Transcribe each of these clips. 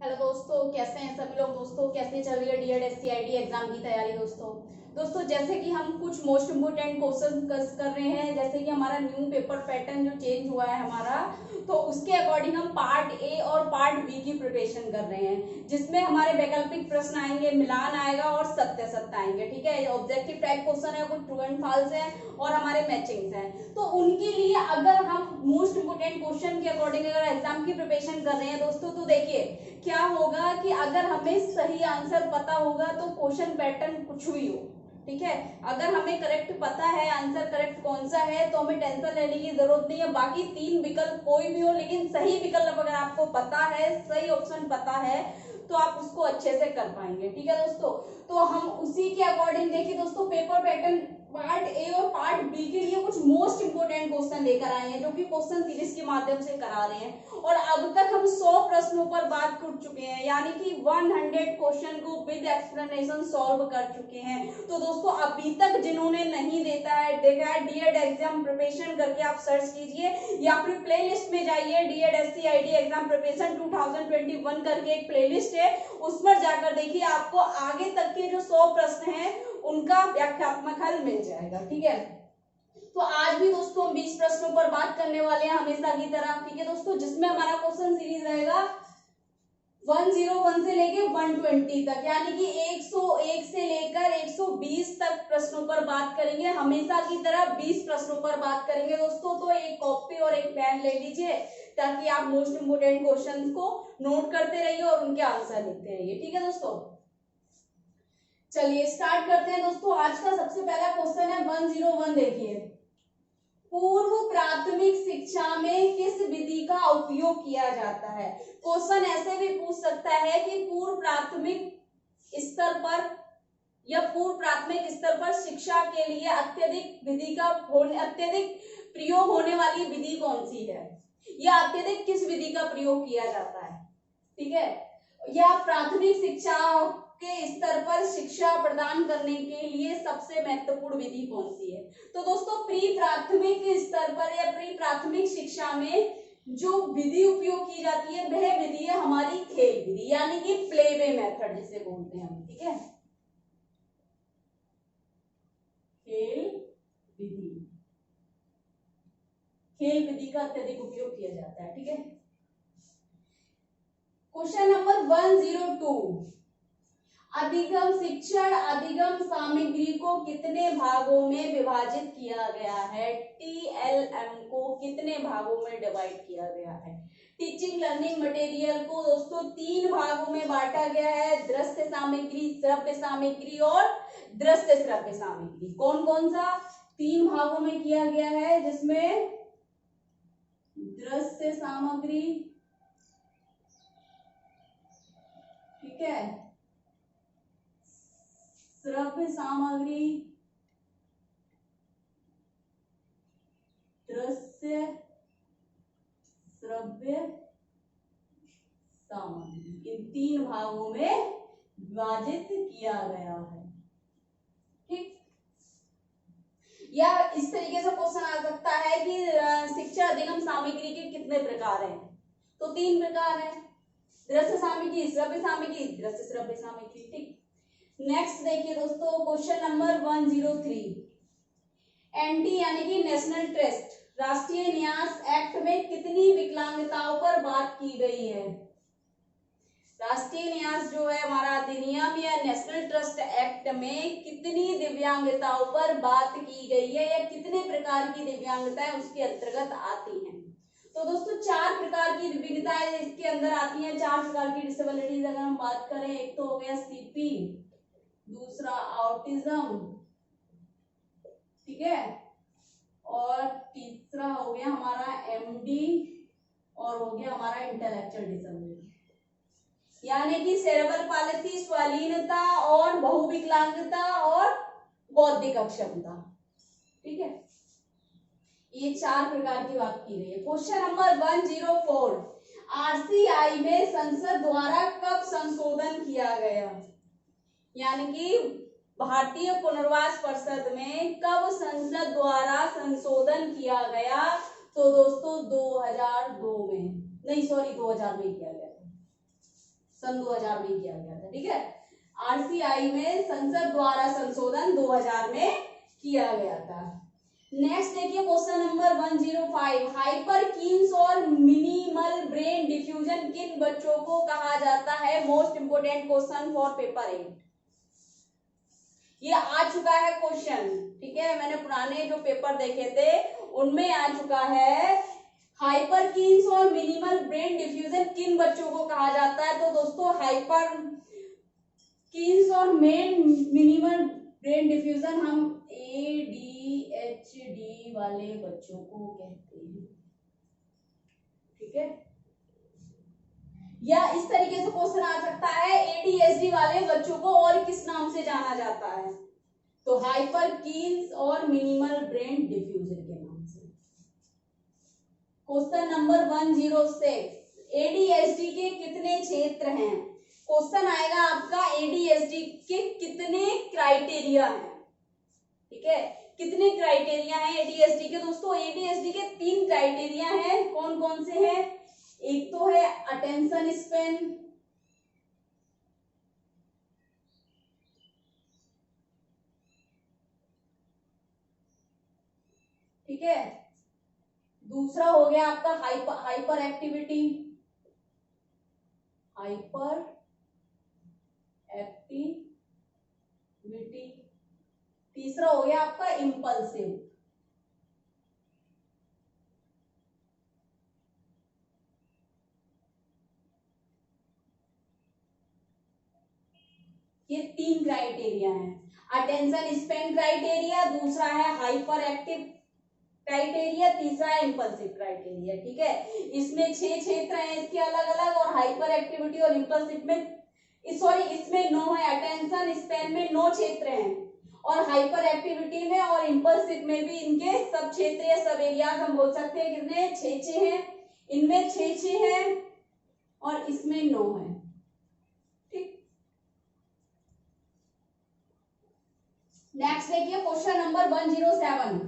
Hello दोस्तों, कैसे हैं सभी लोग। दोस्तों कैसे चल रही है डीएड एससीआईडी एग्जाम की तैयारी। दोस्तों जैसे कि हम कुछ मोस्ट इम्पोर्टेंट क्वेश्चन कर रहे हैं, जैसे कि हमारा न्यू पेपर पैटर्न जो चेंज हुआ है हमारा, तो उसके अकॉर्डिंग हम पार्ट ए और पार्ट बी की प्रिपरेशन कर रहे हैं, जिसमें हमारे वैकल्पिक प्रश्न आएंगे, मिलान आएगा और सत्य सत्य आएंगे। ठीक है, ऑब्जेक्टिव टाइप क्वेश्चन है, कुछ ट्रू एंड फॉल्स है और हमारे मैचिंग्स हैं। तो उनके लिए अगर हम मोस्ट इम्पोर्टेंट क्वेश्चन के अकॉर्डिंग अगर एग्जाम की प्रिपरेशन कर रहे हैं दोस्तों, तो देखिए क्या होगा कि अगर हमें सही आंसर पता होगा तो क्वेश्चन पैटर्न कुछ भी हो, ठीक है, अगर हमें करेक्ट पता है आंसर करेक्ट कौन सा है तो हमें टेंशन लेने की जरूरत नहीं है। बाकी तीन विकल्प कोई भी हो, लेकिन सही विकल्प अगर आपको पता है, सही ऑप्शन पता है, तो आप उसको अच्छे से कर पाएंगे। ठीक है दोस्तों, तो हम उसी के अकॉर्डिंग देखिए दोस्तों, पेपर पैटर्न पार्ट ए और पार्ट बी के लिए कुछ मोस्ट इंपोर्टेंट क्वेश्चन लेकर आए हैं, जो कि क्वेश्चन सीरीज के माध्यम से करा रहे हैं। और अब तक हम 100 प्रश्नों पर बात कर चुके हैं, यानी कि 100 क्वेश्चन को विद एक्सप्लेनेशन सॉल्व कर चुके हैं। तो दोस्तों अभी तक जिन्होंने नहीं देखा है डीएड एग्जाम प्रिपरेशन करके आप सर्च कीजिए, या फिर प्ले लिस्ट में जाइए, डीएड एससीआईडी एग्जाम प्रिपरेशन 2021 करके एक प्ले लिस्ट है, उस पर जाकर देखिए, आपको आगे तक के जो 100 प्रश्न हैं उनका व्याख्यात्मक हल मिल जाएगा। ठीक है, तो आज भी दोस्तों हम 20 प्रश्नों पर बात करने वाले हैं हमेशा की तरह। ठीक है दोस्तों, जिसमें हमारा क्वेश्चन सीरीज रहेगा 101 से लेके 120 तक, यानी कि 101 से लेकर 120 तक प्रश्नों पर बात करेंगे। हमेशा की तरह 20 प्रश्नों पर बात करेंगे दोस्तों। तो एक कॉपी और एक पेन ले लीजिए, ताकि आप मोस्ट इंपोर्टेंट क्वेश्चंस को नोट करते रहिए और उनके आंसर लिखते रहिए। ठीक है दोस्तों, चलिए स्टार्ट करते हैं दोस्तों। आज का सबसे पहला क्वेश्चन है 101। देखिए, पूर्व प्राथमिक शिक्षा में किस विधि का उपयोग किया जाता है। क्वेश्चन ऐसे भी पूछ सकता है कि पूर्व प्राथमिक स्तर पर या पूर्व प्राथमिक स्तर पर शिक्षा के लिए अत्यधिक प्रयोग होने वाली विधि कौन सी है, या अत्यधिक किस विधि का प्रयोग किया जाता है। ठीक है, या प्राथमिक शिक्षा के स्तर पर शिक्षा प्रदान करने के लिए सबसे महत्वपूर्ण विधि कौन सी है। तो दोस्तों प्री प्राथमिक स्तर पर या प्री प्राथमिक शिक्षा में जो विधि उपयोग की जाती है वह विधि है हमारी खेल विधि, यानी कि प्ले वे मेथड जिसे बोलते हैं हम। ठीक है, खेल विधि, खेल विधि का अत्यधिक उपयोग किया जाता है। ठीक है, क्वेश्चन नंबर 102, अधिगम शिक्षण अधिगम सामग्री को कितने भागों में विभाजित किया गया है। टीएलएम को कितने भागों में डिवाइड किया गया है। टीचिंग लर्निंग मटेरियल को दोस्तों 3 भागों में बांटा गया है, दृश्य सामग्री, श्रव्य सामग्री और दृश्य श्रव्य सामग्री। कौन कौन सा 3 भागों में किया गया है, जिसमें दृश्य सामग्री, ठीक है, श्रव्य सामग्री, दृश्य श्रव्य सामग्री, इन 3 भागों में विभाजित किया गया है। ठीक, या इस तरीके से क्वेश्चन आ सकता है कि शिक्षा अधिगम सामग्री के कितने प्रकार हैं। तो 3 प्रकार है, दृश्य सामग्री, श्रव्य सामग्री, दृश्य श्रव्य सामग्री। ठीक, नेक्स्ट देखिए दोस्तों, क्वेश्चन नंबर 103, एनटी यानी कि नेशनल ट्रस्ट राष्ट्रीय न्यास एक्ट में कितनी विकलांगताओं पर बात की गई है। राष्ट्रीय न्यास जो है हमारा अधिनियम या नेशनल ट्रस्ट एक्ट में कितनी दिव्यांगताओं पर बात की गई है, या कितने प्रकार की दिव्यांगताएं उसके अंतर्गत आती हैं। तो दोस्तों 4 प्रकार की दिव्यांगताएं इसके अंदर आती हैं, 4 प्रकार की डिसेबिलिटीज अगर हम बात करें, एक तो हो गया सीपी, दूसरा ऑटिज्म, ठीक है, और तीसरा हो गया हमारा एमडी, और हो गया हमारा इंटेलेक्चुअल डिसेबिलिटी, यानी कि सेरेब्रल पालिसी, स्वलीनता और बहुविकलांगता और बौद्धिक अक्षमता। ठीक है, ये 4 प्रकार की बात की गई है। क्वेश्चन नंबर 104, आरसीआई में संसद द्वारा कब संशोधन किया गया, यानी कि भारतीय पुनर्वास परिषद में कब संसद द्वारा संशोधन किया गया। तो दोस्तों 2002 में, नहीं सॉरी 2000 में किया गया था। सन 2000 में किया गया था, ठीक है। आरसीआई में संसद द्वारा संशोधन 2000 में किया गया था। नेक्स्ट देखिए क्वेश्चन नंबर 105, हाइपर कीन्स और मिनिमल ब्रेन डिफ्यूजन किन बच्चों को कहा जाता है? Most important question for paper 8, ये आ चुका है क्वेश्चन, ठीक है। मैंने पुराने जो पेपर देखे थे उनमें आ चुका है। हाइपर कीन्स और मिनिमल ब्रेन डिफ्यूजन किन बच्चों को कहा जाता है? तो दोस्तों हाइपर कीन्स और मिनिमल ब्रेन डिफ्यूजन हम ADHD वाले बच्चों को कहते हैं, ठीक है। या इस तरीके से क्वेश्चन आ सकता है, ADHD वाले बच्चों को और किस नाम से जाना जाता है? तो हाइपर कीन्स और मिनिमल ब्रेन डिफ्यूजन के नाम से। क्वेश्चन नंबर 106, ADHD के कितने क्षेत्र हैं? क्वेश्चन आएगा आपका ADHD के कितने क्राइटेरिया हैं, ठीक है। कितने क्राइटेरिया हैं ADHD के? दोस्तों ADHD के 3 क्राइटेरिया हैं। कौन कौन से हैं? एक तो है अटेंशन स्पैन, ठीक है। दूसरा हो गया आपका हाइपर एक्टिविटी, हाइपर एक्टिविटी। तीसरा हो गया आपका इम्पल्सिव। ये 3 क्राइटेरिया हैं। अटेंशन स्पैन क्राइटेरिया, दूसरा है हाइपर एक्टिव क्राइटेरिया, तीसरा है इम्पल्सिव क्राइटेरिया, ठीक है। इसमें 6 क्षेत्र हैं इसके अलग अलग, और हाइपर एक्टिविटी और इम्पल्सिव में इसमें 9 है। अटेंशन स्पैन में 9 क्षेत्र हैं, और हाइपर एक्टिविटी में और इम्पल्सिव में भी इनके सब क्षेत्र या सब एरियाज हम बोल सकते हैं कितने? 6 हैं। इनमें 6 है और इसमें 9 है, ठीक। नेक्स्ट देखिए क्वेश्चन नंबर 107,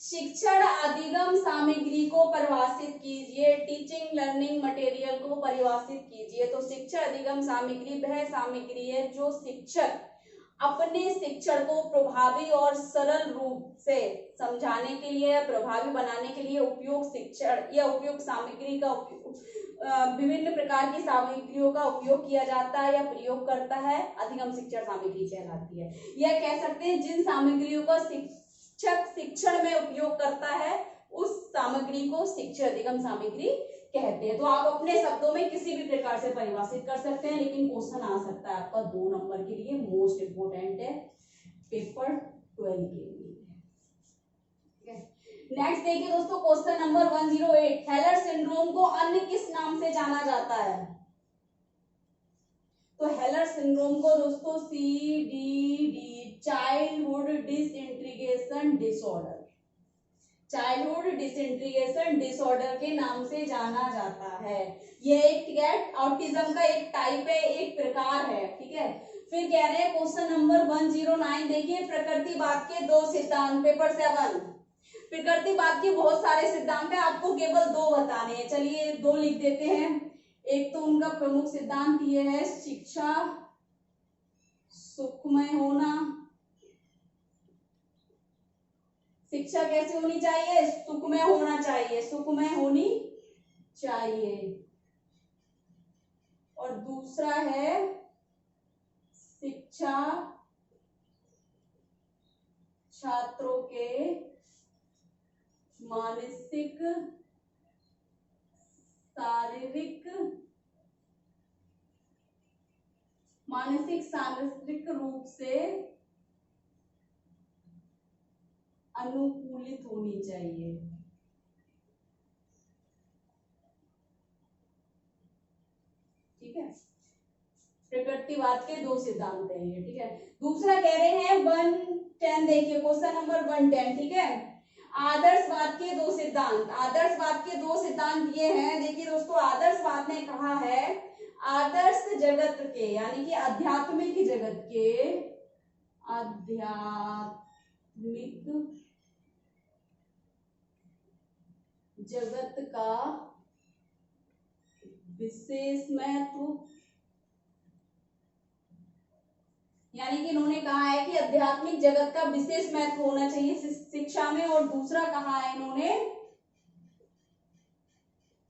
शिक्षण अधिगम सामग्री को परिभाषित कीजिए। टीचिंग लर्निंग मटेरियल को परिभाषित कीजिए। तो शिक्षण अधिगम सामग्री वह सामग्री है जो शिक्षक अपने शिक्षण को प्रभावी और सरल रूप से समझाने के लिए, प्रभावी बनाने के लिए उपयोग शिक्षण या उपयोग सामग्री का विभिन्न प्रकार की सामग्रियों का उपयोग किया जाता है या प्रयोग करता है, अधिगम शिक्षण सामग्री कहलाती है। यह कह सकते हैं जिन सामग्रियों का शिक्षक शिक्षण में उपयोग करता है उस सामग्री को शिक्षण अधिगम सामग्री कहते हैं। तो आप अपने शब्दों में किसी भी प्रकार से परिभाषित कर सकते हैं, लेकिन क्वेश्चन आ सकता है आपका 2 नंबर के लिए, मोस्ट इंपोर्टेंट है पेपर 12 के लिए। नेक्स्ट देखिए दोस्तों क्वेश्चन नंबर 108, हेलर सिंड्रोम को अन्य किस नाम से जाना जाता है? तो हेलर सिंड्रोम को दोस्तों CDD, childhood disintegration disorder, childhood disintegration disorder के नाम से जाना जाता है। यह एक ऑटिज्म का एक टाइप है, एक प्रकार है, ठीक है। फिर कह रहे हैं क्वेश्चन नंबर 109, देखिए प्रकृतिवाद के 2 सिद्धांत, पेपर 7। प्रकृतिवाद के बहुत सारे सिद्धांत हैं, आपको केवल 2 बताने हैं। चलिए 2 लिख देते हैं। एक तो उनका प्रमुख सिद्धांत ये है, शिक्षा सुखमय होना। शिक्षा कैसी होनी चाहिए? सुखमय होना चाहिए, सुखमय होनी चाहिए। और दूसरा है शिक्षा छात्रों के मानसिक शारीरिक रूप से अनुकूलित होनी चाहिए, ठीक है। प्रकृतिवाद के 2 सिद्धांत हैं ये, ठीक है। दूसरा कह रहे हैं 110, देखिए क्वेश्चन नंबर 110, ठीक है। आदर्शवाद के 2 सिद्धांत, आदर्शवाद के 2 सिद्धांत ये हैं। देखिए दोस्तों आदर्शवाद ने कहा है आदर्श जगत के यानी कि आध्यात्मिक जगत के, आध्यात्मिक जगत का विशेष महत्व यानी कि इन्होंने कहा है कि आध्यात्मिक जगत का विशेष महत्व होना चाहिए शिक्षा में, और दूसरा कहा है इन्होंने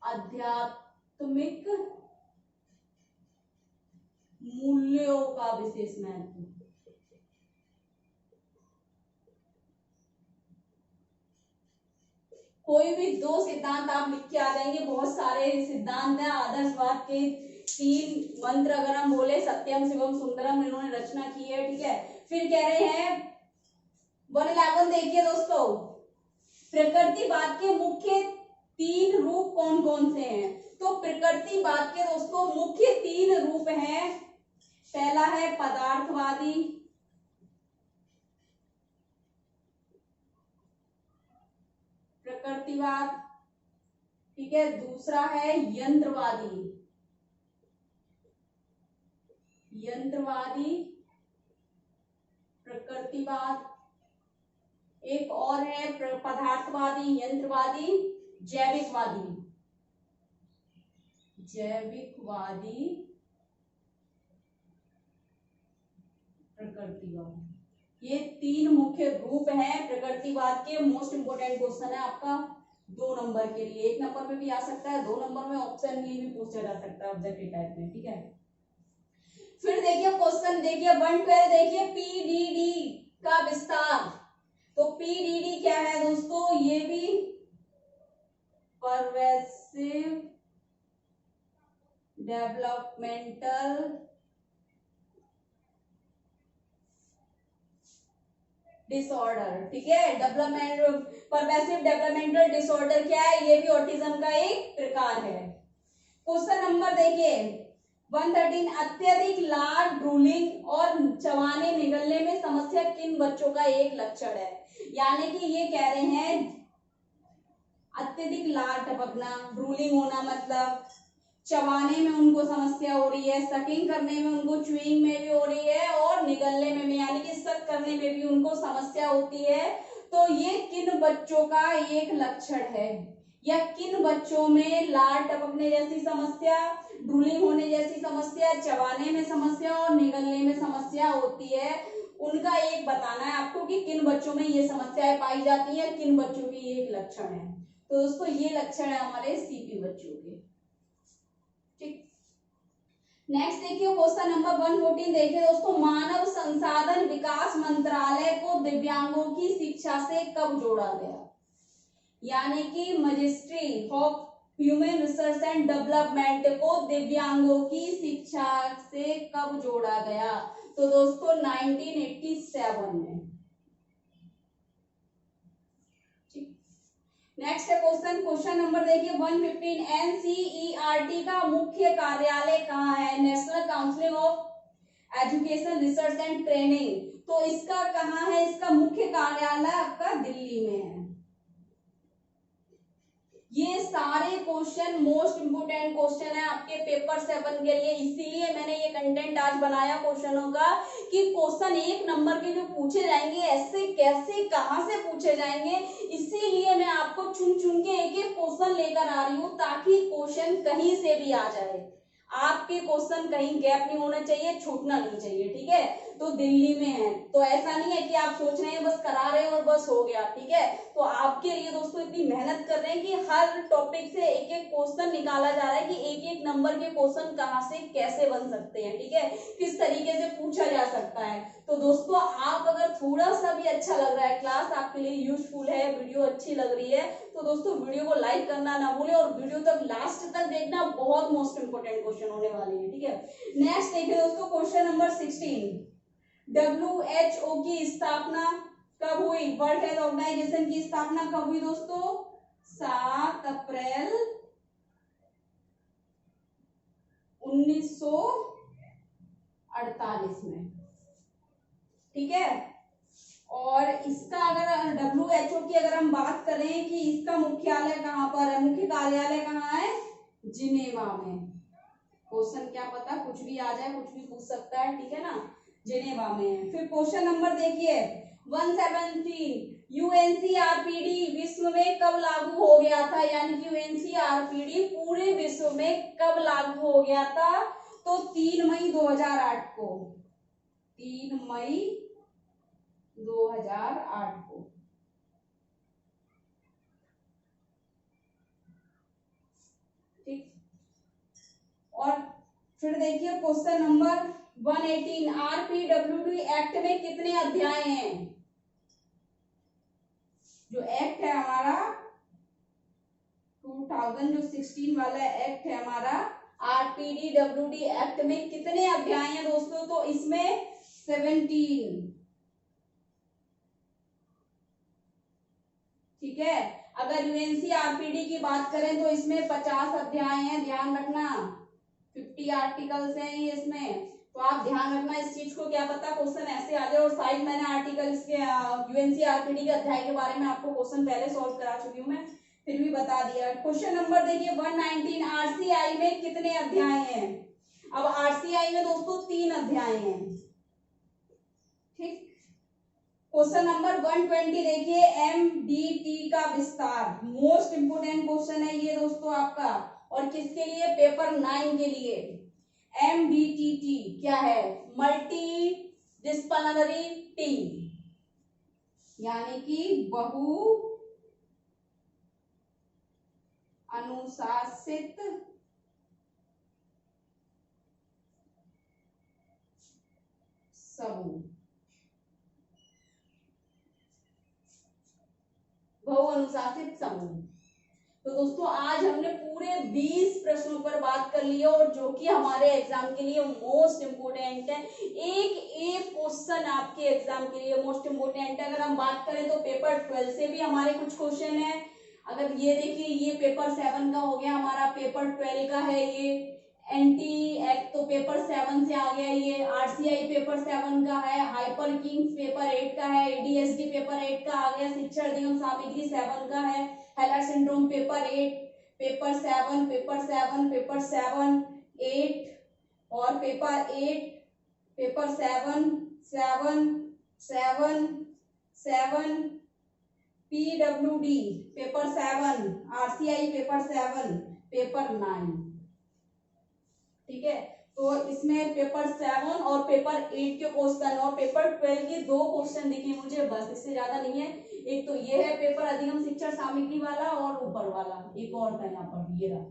आध्यात्मिक मूल्यों का विशेष महत्व। कोई भी दो सिद्धांत आप लिख के आ जाएंगे, बहुत सारे सिद्धांत हैं आदर्शवाद के, 3 मंत्र अगर हम बोले, सत्यम शिवम सुंदरम इन्होंने रचना की है, ठीक है। फिर कह रहे हैं 111 देखिए दोस्तों, प्रकृतिवाद के मुख्य 3 रूप कौन कौन से हैं। तो प्रकृतिवाद के दोस्तों मुख्य 3 रूप हैं। पहला है पदार्थवादी, प्रकृतिवाद, ठीक है। दूसरा है यंत्रवादी, यंत्रवादी प्रकृतिवाद। एक और है पदार्थवादी, यंत्रवादी, जैविकवादी, जैविकवादी प्रकृतिवाद। ये 3 मुख्य रूप हैं प्रकृतिवाद के। मोस्ट इंपोर्टेंट क्वेश्चन है आपका 2 नंबर के लिए, 1 नंबर में भी आ सकता है, 2 नंबर में ऑप्शन में भी पूछा जा सकता है ऑब्जेक्टिव टाइप में, ठीक है। फिर देखिए क्वेश्चन देखिए 112 देखिए, पीडीडी का विस्तार। तो पीडीडी क्या है दोस्तों, ये भी परवेसिव डेवलपमेंटल डिसऑर्डर, ठीक है। परवेसिव डेवलपमेंटल डिसऑर्डर क्या है, ये भी ऑटिज्म का एक प्रकार है। क्वेश्चन नंबर देखिए 113, अत्यधिक लार, ड्रूलिंग और चबाने निगलने में समस्या किन बच्चों का एक लक्षण है। यानी कि ये कह रहे हैं अत्यधिक लार टपकना, ड्रूलिंग होना मतलब चबाने में उनको समस्या हो रही है, सकिंग करने में उनको, च्यूइंग में भी हो रही है, और निगलने में भी यानी कि सक करने में भी उनको समस्या होती है। तो ये किन बच्चों का एक लक्षण है, या किन बच्चों में लार टपकने जैसी समस्या, ड्रूलिंग होने जैसी समस्या, चबाने में समस्या और निगलने में समस्या होती है, उनका एक बताना है आपको कि किन बच्चों में ये समस्याएं पाई जाती है, किन बच्चों की एक लक्षण है। तो दोस्तों ये लक्षण है हमारे सीपी बच्चों के, ठीक। नेक्स्ट देखिए क्वेश्चन नंबर 114 देखिए दोस्तों, मानव संसाधन विकास मंत्रालय को दिव्यांगों की शिक्षा से कब जोड़ा गया। यानी कि ministry of human research and development को दिव्यांगों की शिक्षा से कब जोड़ा गया। तो दोस्तों 1987 में। नेक्स्ट है क्वेश्चन नंबर देखिए 115, एनसीईआरटी का मुख्य कार्यालय कहाँ है। National council of education research and training. तो इसका कहाँ है, इसका मुख्य कार्यालय आपका दिल्ली में है। ये सारे क्वेश्चन मोस्ट इंपोर्टेंट क्वेश्चन है आपके पेपर 7 के लिए, इसीलिए मैंने ये कंटेंट आज बनाया क्वेश्चनों का कि क्वेश्चन 1 नंबर के जो पूछे जाएंगे ऐसे कैसे कहां से पूछे जाएंगे, इसीलिए मैं आपको चुन चुन के एक एक क्वेश्चन लेकर आ रही हूँ ताकि क्वेश्चन कहीं से भी आ जाए, आपके क्वेश्चन कहीं गैप नहीं होना चाहिए, छूटना नहीं चाहिए, ठीक है। तो दिल्ली में है, तो ऐसा नहीं है कि आप सोच रहे हैं बस करा रहे हैं और बस हो गया, ठीक है। तो आपके लिए दोस्तों इतनी मेहनत कर रहे हैं कि हर टॉपिक से एक एक क्वेश्चन निकाला जा रहा है कि एक एक नंबर के क्वेश्चन कहां से कैसे बन सकते हैं, ठीक है, किस तरीके से पूछा जा सकता है। तो दोस्तों आप अगर थोड़ा सा भी अच्छा लग रहा है, क्लास आपके लिए यूजफुल है, वीडियो अच्छी लग रही है, तो दोस्तों वीडियो को लाइक करना ना भूलें और वीडियो तक लास्ट तक देखना, बहुत मोस्ट इंपोर्टेंट क्वेश्चन होने वाले हैं, ठीक है। नेक्स्ट देखिए दोस्तों क्वेश्चन नंबर 16, WHO की स्थापना कब हुई। वर्ल्ड हेल्थ ऑर्गेनाइजेशन की स्थापना कब हुई दोस्तों, 7 अप्रैल 1948 में, ठीक है। और इसका अगर WHO की अगर हम बात करें कि इसका मुख्यालय कहां पर है, मुख्य कार्यालय कहां है, जिनेवा में। क्वेश्चन क्या पता कुछ भी आ जाए, कुछ भी पूछ सकता है, ठीक है ना, जिनेवा में है। फिर क्वेश्चन नंबर देखिए 117, यूएनसीआरपीडी विश्व में कब लागू हो गया था। यानी कि यूएनसीआरपीडी पूरे विश्व में कब लागू हो गया था, तो 3 मई 2008 को, 3 मई 2008 को। ठीक, और फिर देखिए क्वेश्चन नंबर 118, आरपीडब्ल्यूडी एक्ट में कितने अध्याय हैं? जो एक्ट है हमारा 2016 वाला एक्ट है हमारा, आरपीडब्ल्यूडी एक्ट में कितने अध्याय हैं दोस्तों? तो इसमें 17। ठीक है, अगर यूएनसी आरपीडी की बात करें तो इसमें 50 अध्याय हैं, ध्यान रखना। 50 आर्टिकल्स हैं ये इसमें, तो आप ध्यान रखना इस चीज को। क्या पता क्वेश्चन ऐसे आ जाए। और साइड मैंने आर्टिकल्स के यूएनसी आरपीडी के अध्याय के बारे में आपको क्वेश्चन पहले सॉल्व करा चुकी हूँ मैं, फिर भी बता दिया। क्वेश्चन नंबर देखिए 119, आरसीआई में कितने अध्याय हैं? अब आरसीआई में दोस्तों 3 अध्याय हैं। ठीक, क्वेश्चन नंबर 120 देखिए, एमडीटी का विस्तार, मोस्ट इंपोर्टेंट क्वेश्चन है ये दोस्तों आपका। और किसके लिए? पेपर 9 के लिए। एमडीटीटी क्या है? मल्टी डिसिप्लिनरी टीम, यानी कि बहु अनुशासित समूह, बहु अनुशासित समूह। तो दोस्तों आज हमने पूरे 20 प्रश्नों पर बात कर ली है, और जो कि हमारे एग्जाम के लिए मोस्ट इम्पोर्टेंट है। एक क्वेश्चन आपके एग्जाम के लिए मोस्ट इम्पोर्टेंट है। अगर हम बात करें तो पेपर 12 से भी हमारे कुछ क्वेश्चन है। अगर ये देखिए, ये पेपर 7 का हो गया हमारा, पेपर 12 का है ये एंटी एक्ट, तो पेपर 7 से आ गया ये। आरसीआई पेपर 7 का है, हाइपर किंग्स पेपर 8 का है, एडीएसडी पेपर 8 का आ गया, शिक्षा अधिगम सामग्री 7 का है, हेलर syndrome paper 8, paper 7, paper 7, paper 7, 8 और paper 8, paper 7, 7, 7, 7, PWD paper 7, RCI paper 7, paper 9। ठीक है, तो इसमें पेपर 7 और पेपर 8 के क्वेश्चन, और पेपर 12 के 2 क्वेश्चन दिखे मुझे, बस इससे ज्यादा नहीं है। एक तो ये है पेपर अधिगम शिक्षा सामग्री वाला, और ऊपर वाला एक और था यहाँ पर, ये रहा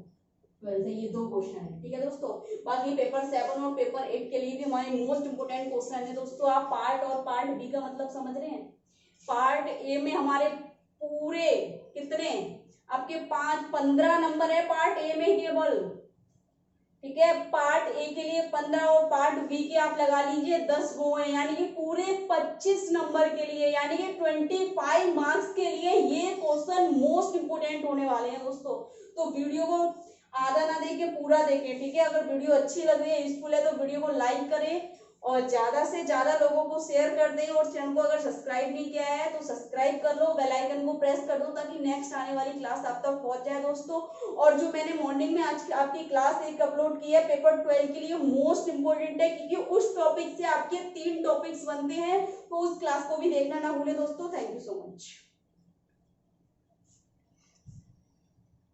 12 से, ये 2 क्वेश्चन है। ठीक है दोस्तों, बाकी पेपर 7 और पेपर 8 के लिए भी हमारे मोस्ट इंपोर्टेंट क्वेश्चन है दोस्तों। आप पार्ट और पार्ट बी का मतलब समझ रहे हैं? पार्ट ए में हमारे पूरे कितने आपके 15 नंबर है पार्ट ए में केवल। ठीक है, पार्ट ए के लिए 15 और पार्ट बी के आप लगा लीजिए 10 गो है, यानी कि पूरे 25 नंबर के लिए, यानी कि 25 मार्क्स के लिए ये क्वेश्चन मोस्ट इंपोर्टेंट होने वाले हैं दोस्तों। तो वीडियो को आधा ना देके पूरा देखें। ठीक है, अगर वीडियो अच्छी लग रही है, यूजफुल है, तो वीडियो को लाइक करें और ज्यादा से ज्यादा लोगों को शेयर कर दें। और चैनल को अगर सब्सक्राइब नहीं किया है तो सब्सक्राइब कर लो, बेल आइकन को प्रेस कर दो, ताकि नेक्स्ट आने वाली क्लास आप तक पहुंच जाए दोस्तों। और जो मैंने मॉर्निंग में आज आपकी क्लास एक अपलोड की है पेपर 12 के लिए, मोस्ट इंपोर्टेंट है, क्योंकि उस टॉपिक से आपके 3 टॉपिक्स बनते हैं, तो उस क्लास को भी देखना ना भूले दोस्तों। Thank you so much.